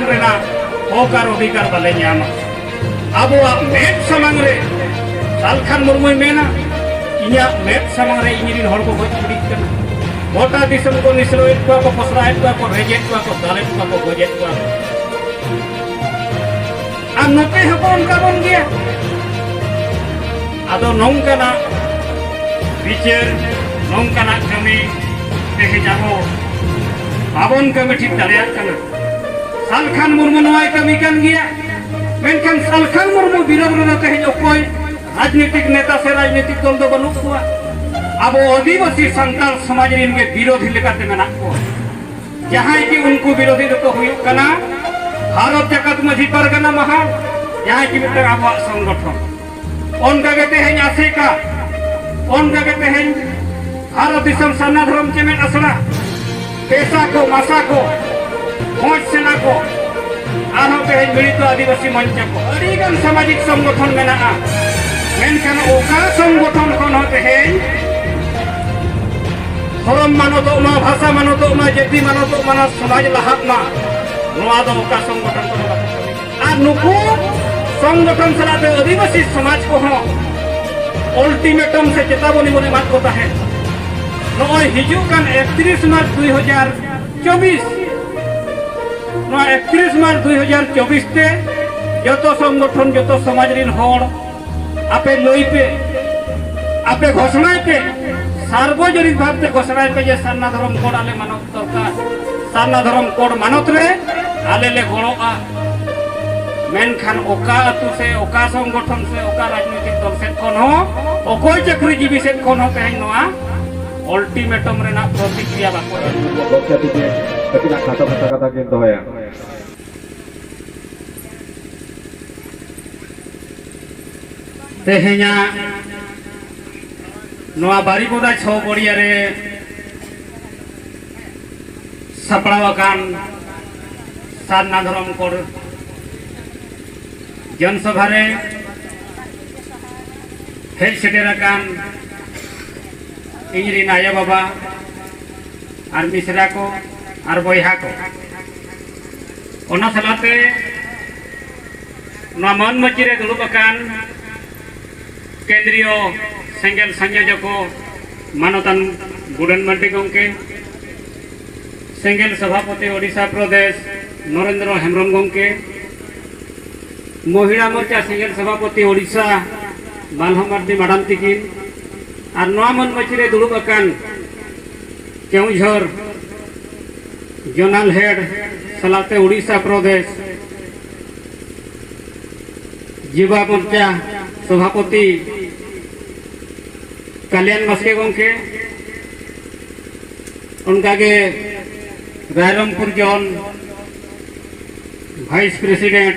रेना होकार अधिकार बाले ᱧᱟᱢᱟ आबोआ मेद सामांग रे सालखान मुर्मू मेना इन्या मेद सामांग रे इन्हीं हर को गज उड़ी कना गोटा दिसम को निसलोएत को पसराएत को रेजेत को दालेत को गजेत को आ नते हपन का बन गया आदो नोंकाना बिचार नोंकाना कमी तेहे जाबो बाबन कमी ठीक दाड़ियात कना सालखान मुर्मू नोय कमी कान गया मेनखान सालखान मुर्मू विरोध रे तेहे अकोय राजनीतिक नेता से राजनीतिक दल दो बनु को अब आदिवासी संताल समाज रिन के विरोधी लेकाते मेना को जहां कि उनको विरोधी तो हुई कना भारत जगत मझी परगना महा जहां कि मित्र आबा संगठन उनका कहते हैं आसेका उनका कहते हैं भारत दिसम साना धर्म के में असला पेशा को मासा को खोज सेना को आरो के मिलित आदिवासी मंच को अड़ीगन सामाजिक संगठन में ना मेनखान ओका संगठन कोन होते हैं धर्म मानतो मा भाषा मानतो मा जाति मानतो मा समाज लाहात मा नोआ दो ओका संगठन को आ नुकु संगठन सलाते आदिवासी समाज को हो अल्टीमेटम से चेतावनी बने बात होता है नोय हिजुकान 31 मार्च 2024 नो 31 मार्च 2024 ते जतो संगठन जतो समाज रिन होड़ आपे लई पे आपे घोषणा पे सार्वजनिक भाव से घोषणा पे जे सारना धर्म कोड आले मानत दरकार सारना धर्म कोड मानत रे आले ले गड़ोआ मेनखान ओका अतु से ओका संगठन से ओका राजनीतिक दल से कोन हो ओकोय चाकरीजीवी से कोन हो तेहन नोआ अल्टीमेटम रे ना प्रतिक्रिया बाको बक्याति के कतिना खाता कथा के दोया तेहेnya नोआ बारीपोदा 6 बड़िया रे सपड़ावाकान सारना धर्म कोड जनसभा रे हेज सेटेराकान इंजरी नाया बाबा और मिश्रा को और बयहा को ओना सलाते नोआ मन मची रे दुलुबाकान केंद्रीय सेंगेल संयोजक मानतान गुडन मार्टी गंके सेंगेल सभापति ओडिशा प्रदेश नरेंद्र हेम्ब्रम गंके महिला मोर्चा सेंगेल सभापति ओडिशा मालहा मार्टी मैडम तिकिन और नोआ मन मचीरे दुलुबाकान केउझर जोनल हेड सलाते ओडिशा प्रदेश युवा मोर्चा सभापति कल्याण मस्के गंके उनका के Rairangpur zone vice president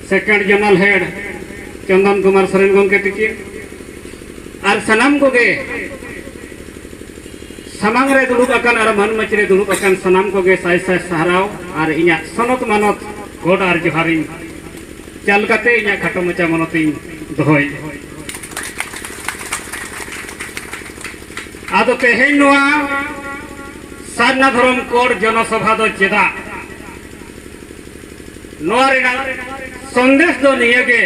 second zonal head Chandan Kumar Soren गंके तिकिन और सनाम को गे सामांग रे दुलुबाकान और मन मचरे दुलुबाकान सनाम को गे साय साय सहाराव और इना सनत मानत गोड और जोहारी चल कते इना खाटो मचा मनती दोहय आदो तेहेन नोआ सारना धर्म कोड जनसभा दो चेदा नोआ रेना संदेश दो नियगे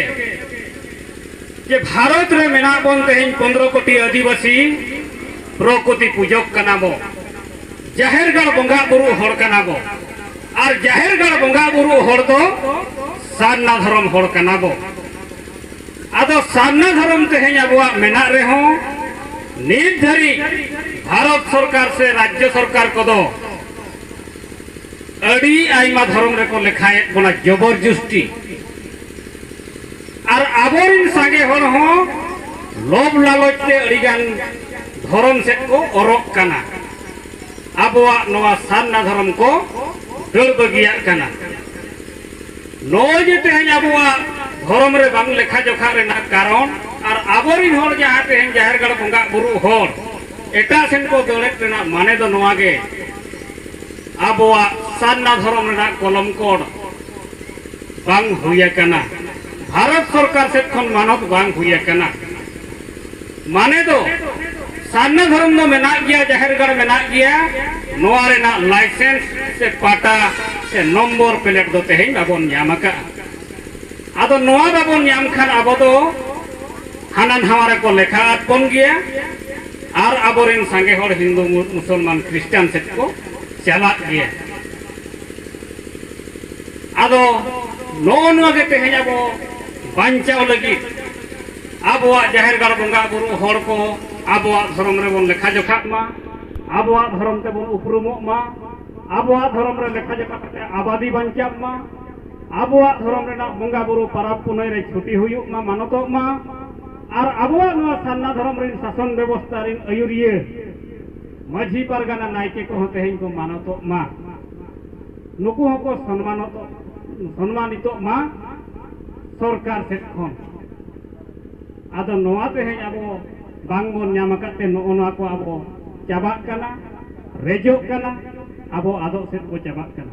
जे भारत रे मेना बन तेहेन 15 कोटी आदिवासी प्रकृति पूजक कनाबो जाहेरगढ़ बंगा बुरु हड़ कनाबो और जाहेरगढ़ बंगा बुरु हड़ दो सारना धर्म हड़ कनाबो आदो सारना धर्म तेहेन आबुआ मेना रे हो नित धरी भारत सरकार से राज्य सरकार को दो अड़ी आइमा धर्म रे को लेखाए बोला जबरदस्ती और आबोरिन सांगे हर हो लोभ लालच ते अड़ीगान धर्म से को अरक कना आबोआ नोआ सारना धर्म को दल बगिया कना नोय जे तेहेन आबोआ धर्म रे बांग लेखा जोखा रेना कारण और आबोरिन हर जहां तेहेन जाहेरगढ़ बंगा बुरु हर एटा सेन को दौड़ेत रेना माने दो नोआ गे आबोआ सारना धर्म रेना कलम कोड बांग हुया कना भारत सरकार से खन मानत बांग हुया कना माने दो सारना धर्म दो मेना गया जाहिरगढ़ मेना गया नोआ रेना लाइसेंस से पाटा से नंबर प्लेट दो तेहें बाबन न्यामका आदो नोआ बाबन न्याम खान आबो दो हानान हमारे को लेखा बन गया और आबोरेन संगे हर हिंदू मुसलमान क्रिश्चियन सेट को चला गया आदो नोआ नोआ के तेहें आबो बांचाव लगी आबोआ जाहिरगढ़ बंगा बुरु हर को आबोआ धर्म रे बन लेखा जोखा मा आबोआ धर्म ते बन उपरुमो मा आबोआ धर्म रे लेखा जोखा कते आबादी बांचा मा आबोआ धर्म रे ना बंगा बुरु परब पुनई रे छुटी हुयुक मा मानतो मा और आबोआ नोआ सारना धर्म रे शासन व्यवस्था रे अयुरिये माझी परगना नायके को तेहें को मानतो मा नुकु हको सम्मानितो मा सरकार सेट खन आदो नोआ तेहें आबो बांगबन नामकाते नोआ को आबो चाबाक कना रेजोक कना आबो आदो सेट को चाबाक कना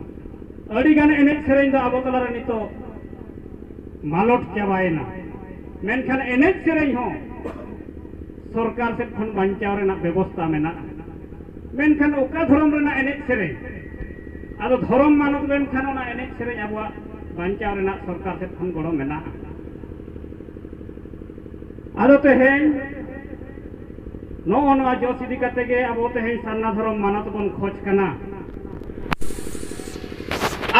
अड़ी गान एनेज सेरेñ दो आबो तलारे नितो मालट चाबायना मेनखान एनेज सेरेñ हो सरकार सेट खन बांचाव रेना व्यवस्था मेना मेनखान ओका धर्म रेना एनेज सेरेñ आदो धर्म मानत लेनखान ओना एनेज सेरेñ आबो बांचाव रेना सरकार सेट खन गड़ो मेना आदो तेहें नोआ नोआ जोश इदी कते गे आबो तेहें सारना धर्म मानत बन खोज कना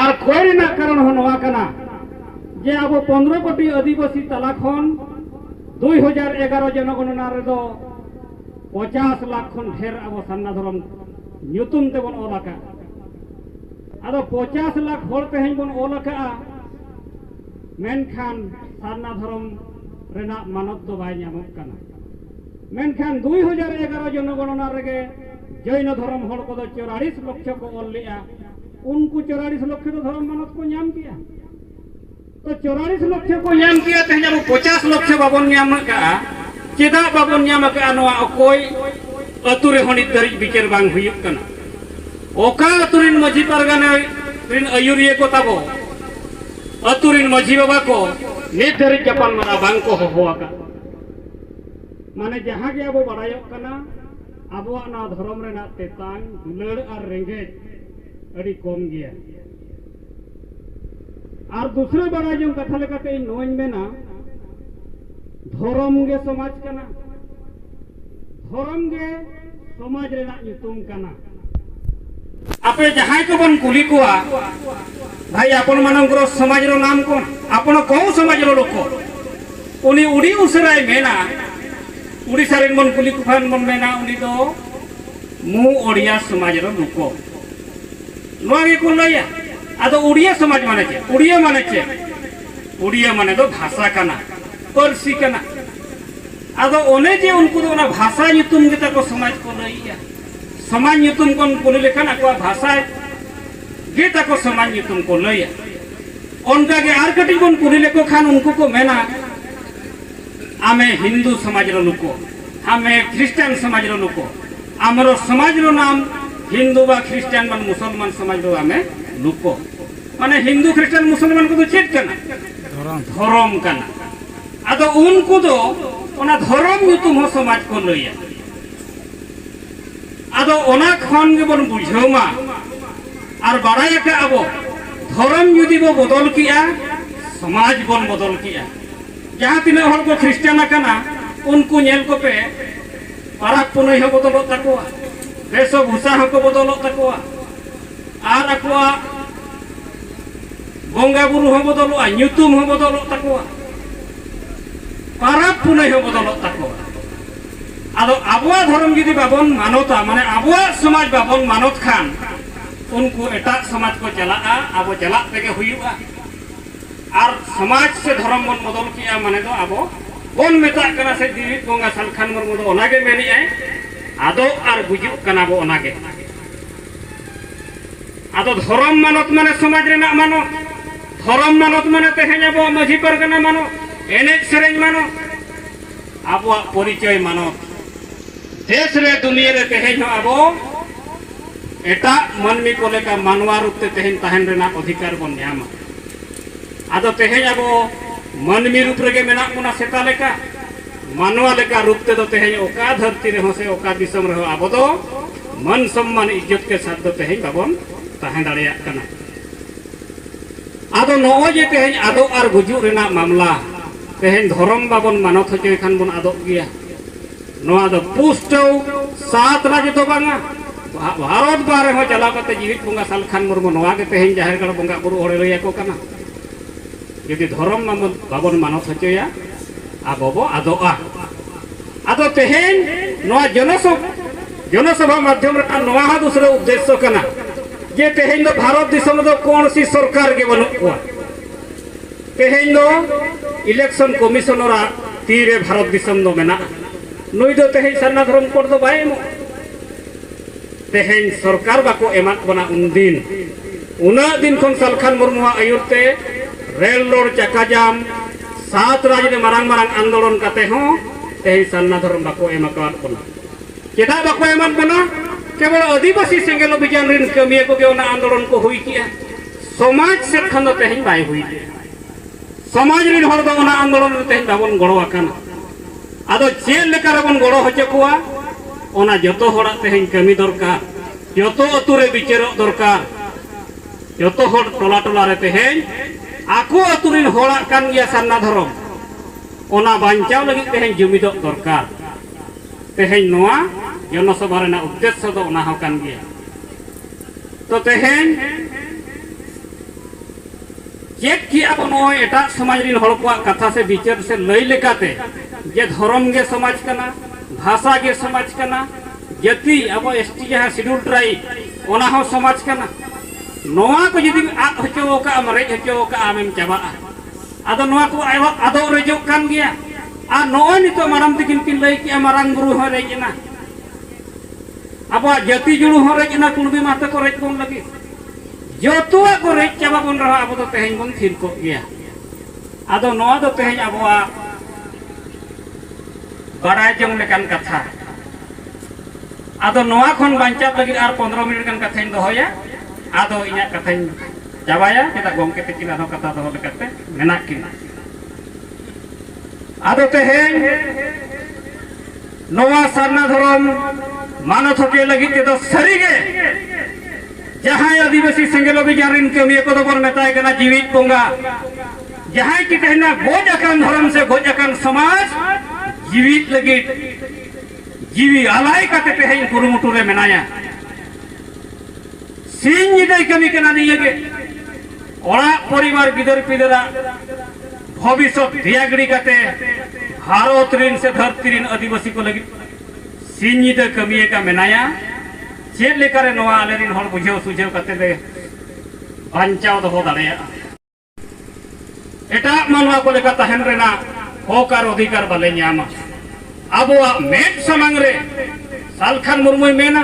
और खोय रेना कारण हो नोआ कना जे आबो 15 कोटी आदिवासी तला खन 2011 जनगणना रे दो 50 लाख खन ढेर आबो सारना धर्म ᱧᱩᱛᱩᱢ ते बन ओलाका आदो 50 लाख होर तेहें बन ओलाका मेनखान सारना धर्म रेना मानत दो बाय ᱧᱟᱢᱚᱜ कना मेनखान 2011 जनगणना रेगे जैन धर्म हर को 44 लक्ष को ओल लिया उनको 44 लक्ष तो धर्म मानत को ᱧᱟᱢ किया तो 44 लक्ष को ᱧᱟᱢ किया तेहें अब 50 लक्ष बाबन ᱧᱟᱢ का चेदा बाबन ᱧᱟᱢ का नोआ अकोय अतु रे हनित दरिज बिचार बांग हुयुक कना ओका अतु रिन माझी परगना रिन अयुरिये को ताबो अतु रिन माझी बाबा को नित दरिज जापान माना बांग को होवाका माने जहाँ के अब बड़ायोक कना आबोआ ना धर्म रेना तेतांग दुलड़ और रेंगेज अड़ी कम गया और दूसरे बड़ा जो कथा लेकाते नोइन मेना धर्म गे समाज कना धर्म गे समाज रेना ᱧᱩᱛᱩᱢ कना आपे जहाँ को बन कुली कोआ भाई अपन मानकर समाज रो नाम को अपन कौ समाज रो लोक उनी उड़ी उसराय मेना उड़ीसा रेन बन कुली कुफान बन मेना उनी दो मु ओडिया समाज रो लोक नोआ गे को लया आदो उड़िया समाज माने चे उड़िया माने दो भाषा कना परसी कना आदो ओने जे उनको दो ना भाषा ᱧᱩᱛᱩᱢ गे ताको समाज को लइया समाज ᱧᱩᱛᱩᱢ कोन कुली लेखान आको भाषा गे ताको समाज ᱧᱩᱛᱩᱢ को लइया उनका के आर कटी कोन कुली लेको खान उनको को मेना आमे हिंदू समाज रो लोको आमे क्रिश्चियन समाज रो लोको आमरो समाज रो नाम हिंदू बा क्रिश्चियन बन मुसलमान समाज रो आमे लोको माने हिंदू क्रिश्चियन मुसलमान को तो चेक कना धर्म कना आदो उनको दो ओना धर्म ᱧᱩᱛᱩᱢ हो समाज को लइया आदो ओना खन गे बन बुझावमा और बाराय के आबो धर्म जुदी बो बदल किया समाज बन बदल किया जहाँ तीन हर को क्रिश्चियन कना उनको नेल को पे परब पुनई हो बदल तकोआ वेशभूषा हो को बदल तकोआ और अकोआ बंगा बुरु हो बदलवा ᱧᱩᱛᱩᱢ हो बदल तकोआ परब पुनई हो बदल तकोआ आदो आबोआ धर्म जुदी बाबन मानता माने आबोआ समाज बाबन मानत खान उनको एटा समाज को चला आबो चला तेगे हुयुआ और समाज से धर्म बन बदल किया माने दो आबो बन मेता कना से दिवित बंगा सालखान मुर्मु दो ओनागे मेनी आए आदो और गुजुक कना बो ओनागे आदो धर्म मानत माने समाज रेना मानत धर्म मानत माने तेहें आबो माझी परगना मानत एनेज सेरेñ मानत आबोआ परिचय मानत देश रे दुनिया रे तेहें आबो एटा मनमी को लेका मानवा रूप ते तेहें तहन रेना अधिकार बन ᱧᱟᱢᱟ आदो तेहें आबो मनमी रूप रेगे मेना मुना सेता लेका मानवा लेका रूप ते दो तेहें ओका धरती रहो से ओका दिसम रहो आबो दो मन सम्मान इज्जत के साथ दो तेहें बाबन ताहें दाड़िया कना आदो नोओ जे तेहें आदो आर गुजु रेना मामला तेहें धर्म बाबन मानत होचे खान बन आदो गया नोआ दो पुष्टौ सात राज दो बांगा भारत बारे हो चला कते जीवित बंगा सालखान मुर्मू नोआ के तेहें जाहिर गढ़ बंगा बुरु ओड़े लइया को कना यदि धर्म बाबन मानत होचेया आबो बो आदोआ आदो तेहें नोआ जनसभा माध्यम रे नोआ हा दूसरा उद्देश्य कना जे तेहें दो भारत दिसम दो कौन सी सरकार के बनु को तेहें दो इलेक्शन कमिशनर तीरे भारत दिसम दो मेना नुई दो तेहें सरना धर्म कोड दो बाय मो तेहें सरकार बाको एमात बना उनदिन उना दिन खन सालखान मुर्मू आयुरते रेल रोड चक्का जाम सात राज रे मारांग मारांग आंदोलन काते हो तेहें सरना धर्म बाको एमाकात बना चेदा बाको एमात बना केवल आदिवासी सेंगेल अभियान रिन कमिया को के आंदोलन को हुई किया समाज से खन तेहें बाय हुई समाज रिन हर दो आंदोलन तेहें बाबन गड़ो आकाना आदो चेल लेका रबन गड़ो होचे कुआ ओना जतो होड़ा तेहें कमी दरकार जतो अतु रे बिचारो दरकार जतो होड़ टोला टोला रे तेहें आको अतु रिन होड़ा कान गिया सरना धर्म ओना बांचाव लगी तेहें जुमिदो दरकार तेहें नोआ जनसभा रेना उद्देश्य दो ओना हो कान गिया तो तेहें चेक की अब नोय एटा समाज रिन होड़ को कथा से विचार से लई लेकाते जे धर्म गे समाज कना भाषा के समाज कना जाति अब एसटी जहां शेड्यूल ट्राइब ओना हो समाज कना नोआ को यदि आद होचो का रेज होचो का आमेम चाबा आदो नोआ को आदो रेजो कान गया आ नोय नितो माराम तकिन किन लई कि मारांग गुरु हो रेजना अब जाति जुड़ू हो रेजना कुलबी माते को रेज कोन लगी जतो को रेज चाबा बन रहा अब तो तेहें बन थिर को गया आदो नोआ दो तेहें अबवा बड़ाय जंग लेकान कथा आदो नोआ खन बांचा लगी आर 15 मिनट गन कथाइन दोहया आदो इना कथाइन जाबाया केता गोमके तकिन आदो कथा दो लेकाते मेना किन आदो तेहें नोआ सरना धर्म मानत होके लगी ते दो सरीगे जहां आदिवासी सेंगेल अभियान रिन कमिया को दो मेताय कना जीवित बोंगा जहां की कहना गोज अकान धर्म से गोज अकान समाज जीवित लगी जीवी आलाय काते तेहें कुरुमुटु रे मेनाया सिंह निदय कमी कना निये के ओड़ा परिवार गिदर पिदरा भविष्य दियागड़ी काते भारत रिन से धरती रिन आदिवासी को लगी सिंह निदय कमी का मेनाया चेल लेकारे नोआ आले रिन हर बुझेव सुझेव काते ले बांचाव दो दाड़ेया एटा मानवा को लेका तहन रेना होकार अधिकार बाले न्यामा आबोआ मेट समांग रे सालखान मुर्मू मेना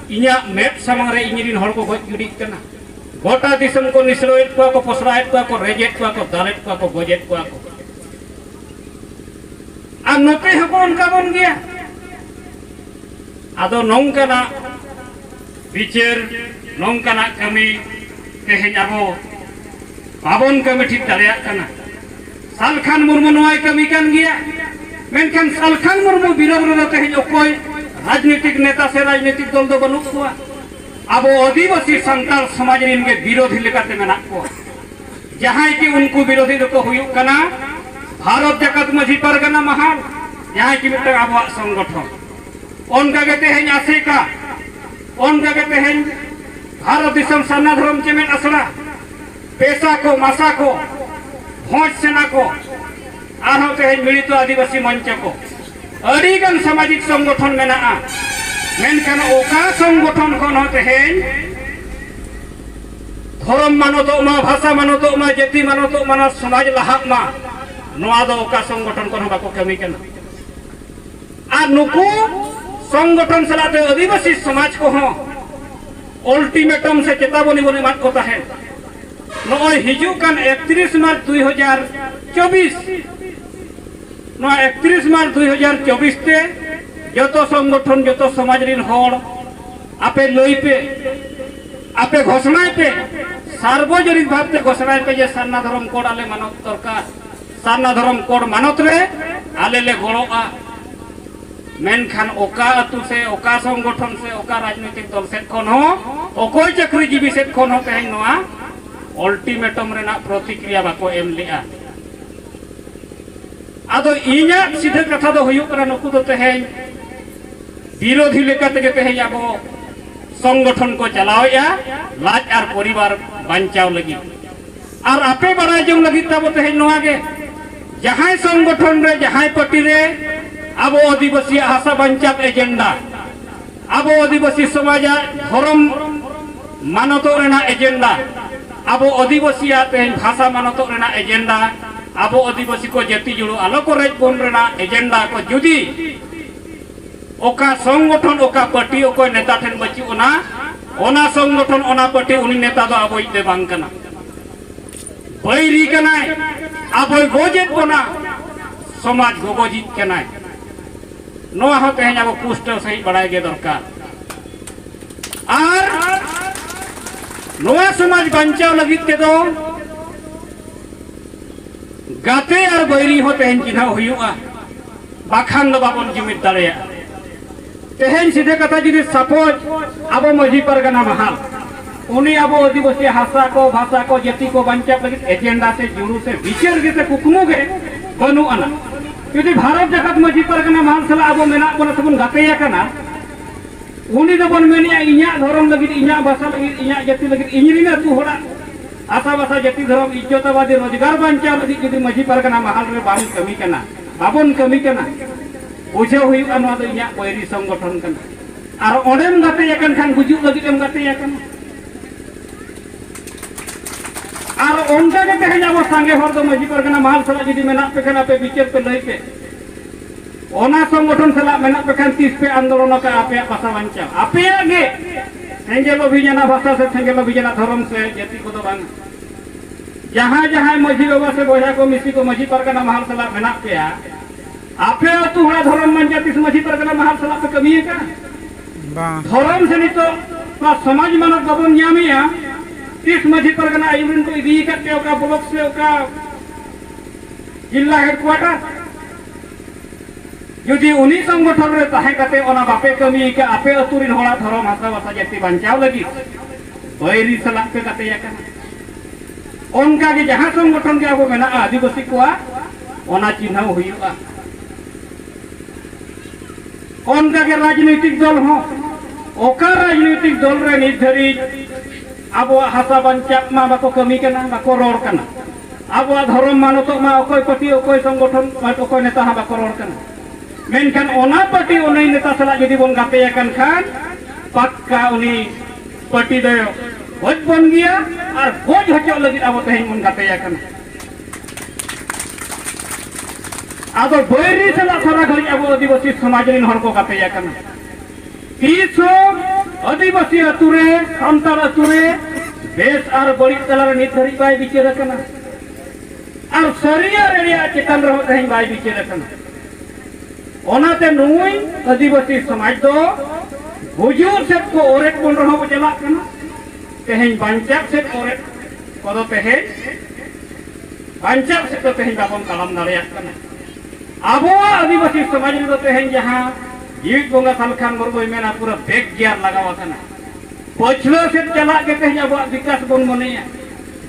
इन्या मेट समांग रे इनिरिन हर को गज गिड़ी कना गोटा दिसम को निसरोएट को पसराएट को रेजेट को दालेट को गोजेट को आ नोते हको उनका बन गया आदो नोंकना बिचार नोंकना कमी तेहें आबो बाबन कमी ठीक दाड़िया कना सालखान मुर्मू नोआय कमी कान गया मेनखान सालखान मुर्मू विरोध रे तेहें अकोय राजनीतिक नेता से राजनीतिक दल दो बनु को अब आदिवासी संताल समाज रिन के विरोधी लेकाते मेना को जहां की उनको विरोधी को हुयु कना भारत जगत मझी परगना महाल जहां की मिट अब संगठन उनका के तेहें आसेका उनका के तेहें भारत दिसम सरना धर्म के में असड़ा पेशा को मासा को भोज सेना को आरो तेहें मिलित आदिवासी मंच को अड़ीगन सामाजिक संगठन मेना मेनखान ओका संगठन खन तेहें धर्म मानतो मा भाषा मानतो मा जाति मानतो मा समाज लहाक मा नोआ दो ओका संगठन खन बाको कमी कना आ नुकु संगठन सलाते आदिवासी समाज को हो अल्टीमेटम से चेतावनी बनी मात को ताहे नोय हिजुकान 31 मार्च 2024 नो 31 मार्च 2024 ते जतो संगठन जतो समाज रिन होड़ आपे लई पे आपे घोषणा पे सार्वजनिक भाव ते घोषणा पे जे सरना धर्म कोड आले मानत सरकार सरना धर्म कोड मानत रे आले ले गड़ोआ मेनखान ओका अतु से ओका संगठन से ओका राजनीतिक दल सेट खन हो ओकोय चाकरीजीवी सेट खन हो तेहेन नोआ अल्टीमेटम रेना प्रतिक्रिया बाको एम लेआ आदो इñा सीधे कथा दो हुयुक कना नुकु दो तेहेन विरोधी लेका तेगे तेहेन आबो संगठन को चलावेया लाज आर परिवार बांचाव लगी और आपे बड़ाय जंग लगी तब तेहेन नोआ गे जहां संगठन रे जहां पार्टी रे आबो आदिवासी हासा बांचाव एजेंडा आबो आदिवासी समाज धर्म मानतो रेना एजेंडा आबो आदिवासी तेहेन भाषा मानतो रेना एजेंडा आबो आदिवासी को जाति जुड़ो आलो को रेज बोन रेना एजेंडा को जुदी ओका संगठन ओका पार्टी ओको नेता ठेन बची ओना संगठन ओना पार्टी उनी नेता दो आबो इते बांग कना बैरी कनाय आबो गोजेत बना समाज गोगोजित कनाय नोआ हो तेहेन आबो पुष्ट सही बड़ाय गे दरकार आर नोआ समाज बांचाव लगित के दो गाते और बैरी हो तेहेन चिन्हा हुयुआ बाखान दो बाबन जुमिद दाड़ेया तेहेन सीधे कथा जुदी सपोज आबो मजी परगना महाल उनी आबो आदिवासी हासा को भाषा को जाति को बांचाव लगित एजेंडा से जुड़ू से विचार गे से कुकमु गे बनु आना जुदी भारत जगत मजी परगना महाल सला आबो मेना बन सबन गातेया कना उनी दो बन मेनिया इñा धर्म लगित इñा भाषा लगित इñा जाति लगित इñरिना तू होड़ा आशा भाषा जाति धर्म इज्जतवादी रोजगार बांचाव लगित जुदी मजी परगना महाल रे बांग कमी कना बाबन कमी कना बुझे हुयुआ नोआ दो इñा बैरी संगठन कना आर ओंडेम गातेया कन खान गुजुक लगित एम गातेया कना आर ओनका के तेहेन आबो सांगे हर दो मजी परगना महाल सला जुदी मेना पे खान आपे विचार पे लई पे ओना संगठन सला मेना पे खान 30 पे आंदोलन का आपे भाषा बांचाव आपे गे सेंगेल अभियान भाषा से सेंगेल अभियान धर्म से जाति को दो बांग जहां जहां मजी बाबा से बोया को मिसी को मजी परगना महाल सला मेना पे आपे अतु हड़ा धर्म मन जाति से मजी परगना महाल सला पे कमी का धर्म से नितो समाज मानव बाबन न्यामिया 30 मजी परगना आयुरिन को इदी करके ओका ब्लॉक से ओका जिला हेडक्वार्टर जुदी उनी संगठन रे ताहे कते ओना बापे कमी के आपे अतुरिन होड़ा धर्म भाषा भाषा जाति बांचाव लगी बैरी सला पे कते या कना ओनका के जहां संगठन के आबो मेना आदिवासी कोआ ओना चिन्ह हुयुआ ओनका के राजनीतिक दल हो ओका राजनीतिक दल रे निर्धारित आबो हासा बांचाव मा बाको कमी कना बाको रोड़ कना आबो धर्म मानतो मा ओकोय पार्टी ओकोय संगठन ओकोय नेता हा बाको रोड़ कना मेनखान ओना पार्टी ओनै नेता सला जुदी बोन गातेया कन खान पक्का उनी पार्टी दो गोज बन गया और गोज हचो लगित आबो तेहेन बोन गातेया कना आदो बैरी सला सारा घड़ी आबो आदिवासी समाज रिन हर को गातेया कना तीसो आदिवासी अतुरे सान्ताल अतुरे बेस और बड़ी तलार निर्धारित बाय विचार कना और सरिया रेडिया चेतन रहो तेहेन बाय विचार कना ओनाते नुई आदिवासी समाज दो हुजूर से को ओरेट बोल रहो चला कना तेहेन बांचाव से ओरेट कोदो तेहेन बांचाव से तो तेहेन बाबन कलम दाड़ेया कना आबो आदिवासी समाज दो तेहेन जहां जीवित बोंगा सालखान मुर्मू मेना पूरा बेग गियार लगावा कना पछलो से चला के तेहेन आबो विकास बोन मनेया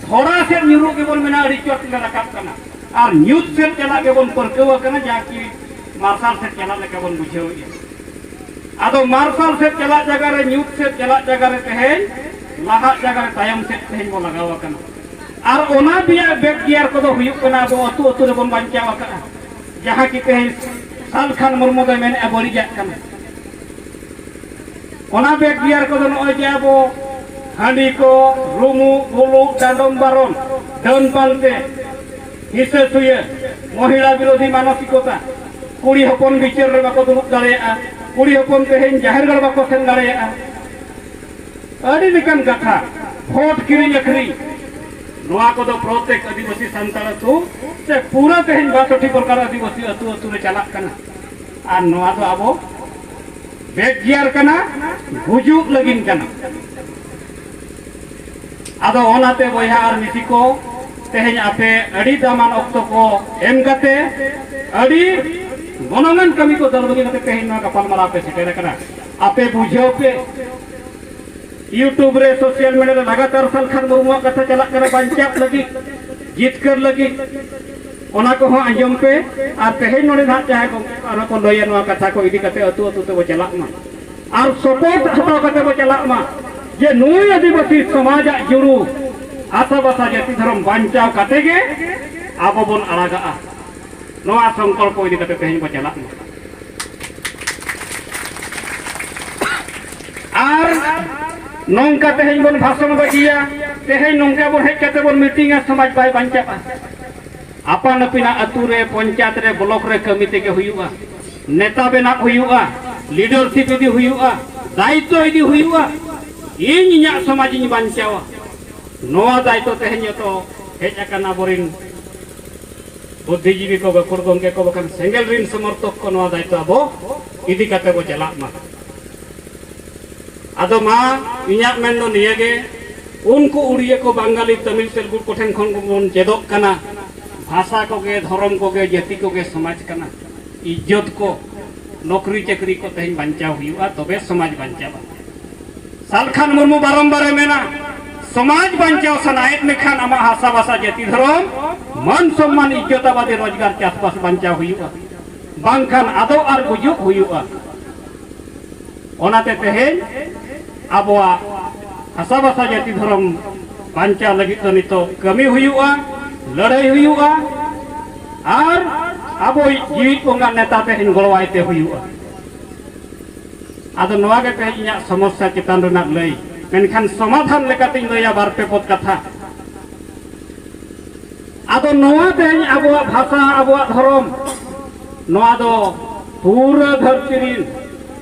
थोड़ा से न्यूरो के बोन मेना रिचोट ले रकाब कना और न्यूज से चला के बोन परकेवा कना जाकी मार्शल से चला लेके बोन बुझेओ आदो मार्शल से चला जगह रे न्यूज से चला जगह रे तेहेन लाहा जगह रे तायम से तेहेन बो लगावा कना और ओना बिया बेग गियार को दो हुयुक कना आबो अतु अतु रे बोन बांचावा कना जहां की तेहेन सालखान मुर्मू दो मेन बड़ी जात कना ओना बेग गियार को दो नय जे आबो हांडी को रुमु गुलु डांडम बारन डन पालते हिस्से सुये महिला विरोधी मानसिकता कुड़ी हपन विचार रे बाको दुरुब दाड़ेया कुड़ी हपन तेहेन जाहिर गढ़ बाको सेन दाड़ेया अड़ी लेकान कथा भोट किरिंग अखरी नोआ को दो प्रत्येक आदिवासी सान्ताल अतु से पूरा तेहेन 62 प्रकार आदिवासी अतु अतु रे चलाक कना और नोआ दो आबो बेग गियार कना गुजुक लगिन कना आदो ओनाते बोया और मिसी को तेहेन आपे अड़ी दामान अक्तो को एम कते अड़ी gonongan kami ko dal bagi kate tehin na kapal mara pe setera kana ape bujhau pe YouTube re sosial media re लगातार Salkhan Murmu kata chalak kana bancap lagi jitkar lagi ona ko ho anjom pe ar tehin node na jahe ko ana ko loyan wa kata ko idi kate atu te bo chalak ma ar support hataw kate bo chalak ma je nui adibasi samaj juru asa basa jati dharam bancau kate ge abo bon alaga noa songkolpo idi kate tehin bo chalak ma ar nongka tehin bon bhasan bagia tehin nongka bon hej kate bon meeting samaj bai bancap apa napina ature panchayat re blok re komite ke huyuga neta bena huyuga leadership idi huyuga daito idi huyuga ini nya samaj ni bancawa noa daito tehin to hej akana borin buddhijibi ko bakur gongke ko bakan single rin समर्थक ko noa daito abo idi kate bo jalak ma ado ma inya men no niage unku udiya ko bangali tamil telugu ko then khon bon jedok kana भाषा को के धर्म को के जाति को के समाज कना इज्जत को नौकरी चाकरी को तेहन बंचा हुआ तबे समाज बंचा सालखान मुर्मू बारंबार मेना समाज बंचाव सनायत में खान आमा हासा भाषा जाति धर्म मन सम्मान इज्जत आबादी रोजगार चासबास बंचा हुआ बांखान आदो आर गुजुक हुआ ओनाते तेहन आबोआ हासा भाषा जाति धर्म बंचा लगी तो नितो कमी हुआ लड़ाई हुआ और अब जीवित बोंगा नेता तेहन गलवाइते हुआ आदो नवा के तेहन इया समस्या चितान रना लई मेनखान समाधान लेकाते लया बार पे पद कथा आदो नवा तेहन आबोआ भाषा आबोआ धर्म नवा दो पूरा धरती रिन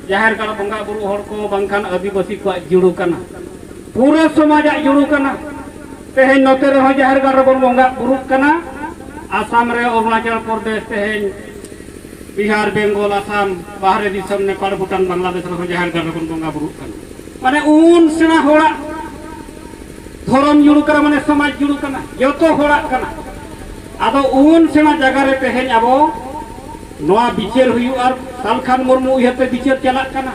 जाहिर करा बोंगा बुरु हर को बांखान आदिवासी को जुड़ू कना पूरा समाज जुड़ू कना तेहन नोते रहो जाहिर गार बन बोंगा बुरुक कना आसाम रे अरुणाचल प्रदेश तेहन बिहार बेंगल आसाम बाहरे दिसम नेपाल भूटान बांग्लादेश रहो जाहिर गार बन बोंगा बुरुक कना माने उन सेना होड़ा धर्म जुड़ू कना माने समाज जुड़ू कना जतो होड़ा कना आदो उन सेना जगह रे तेहन आबो नोआ बिचार हुयु आर सालखान मुर्मू इहते बिचार चलाक कना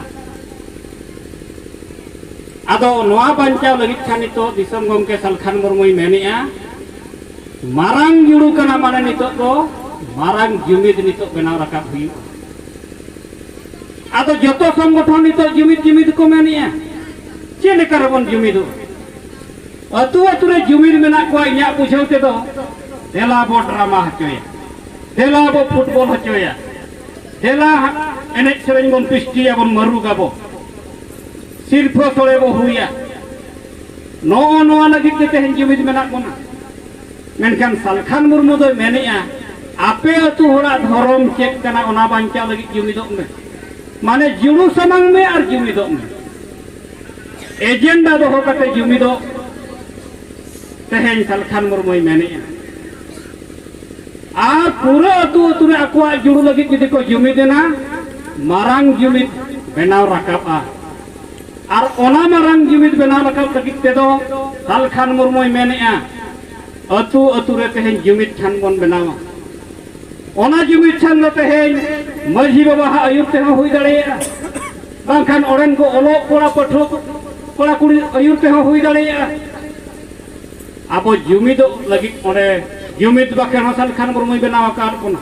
आदो नोआ बांचाव लगित खान नितो दिसम गमके सालखान मुर्मुई मेनेआ मारांग जुड़ू कना माने नितो दो मारांग जुमिद नितो बेनाव राकाब हुयु आदो जतो संगठन नितो जुमिद को मेनेआ चे लेका रबन जुमिदो अतु अतु रे जुमिद मेना को इया बुझाव ते दो देला बो ड्रामा हचोया देला बो फुटबॉल हचोया देला एनेज सेरेन बन पिस्टिया बन मरु गाबो सिर्फ सोले बो हुया नो नोआ लगित के तेहन जुमिद मेना कोना मेनखान सालखान मुर्मू दो मेनेआ आपे अतु होड़ा धर्म चेक कना ओना बांचा लगित जुमिदो में माने जुड़ू समांग में और जुमिदो में एजेंडा दो होकते जुमिदो तेहन सालखान मुर्मू मेनेआ आ पूरा अतु अतु रे अकुआ जुड़ू लगित जदि को जुमिदेना मारांग जुमिद बेनाव राकाबा और ओना मारांग जुमिद बेनाव राकाब लगित तेदो सालखान मुर्मू मेनेआ अतु अतु रे तेहन जुमिद छान बन बेनावा ओना जुमिद छान लो तेहन माझी बाबा आयुर ते हुई दाड़ेया बांखान ओरेन को ओलो कोड़ा पठो कोड़ा कुड़ी आयुर ते हुई दाड़ेया अब जुमिद लगित ओरे जुमिद बाखे सालखान मुर्मू बेनाव आकार कोना